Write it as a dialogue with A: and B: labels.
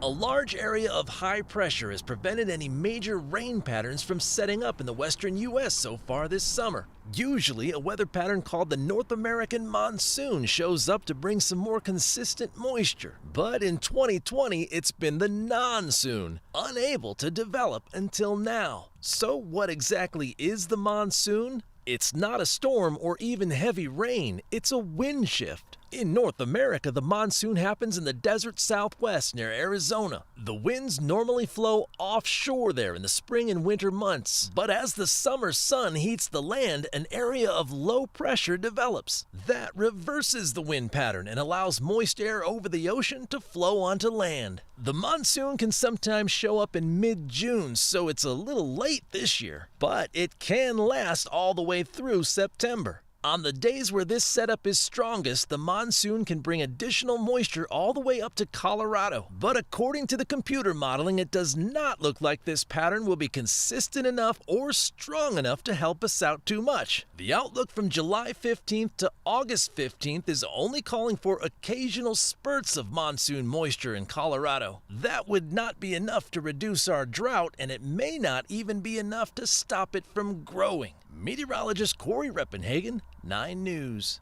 A: A large area of high pressure has prevented any major rain patterns from setting up in the western U.S. so far this summer. Usually, a weather pattern called the North American monsoon shows up to bring some more consistent moisture. But in 2020, it's been the monsoon, unable to develop until now. So what exactly is the monsoon? It's not a storm or even heavy rain, it's a wind shift. In North America, the monsoon happens in the desert southwest near Arizona. The winds normally flow offshore there in the spring and winter months. But as the summer sun heats the land, an area of low pressure develops. That reverses the wind pattern and allows moist air over the ocean to flow onto land. The monsoon can sometimes show up in mid-June, so it's a little late this year. But it can last all the way through September. On the days where this setup is strongest, the monsoon can bring additional moisture all the way up to Colorado. But according to the computer modeling, it does not look like this pattern will be consistent enough or strong enough to help us out too much. The outlook from July 15th to August 15th is only calling for occasional spurts of monsoon moisture in Colorado. That would not be enough to reduce our drought, and it may not even be enough to stop it from growing. Meteorologist Corey Reppenhagen, 9 News.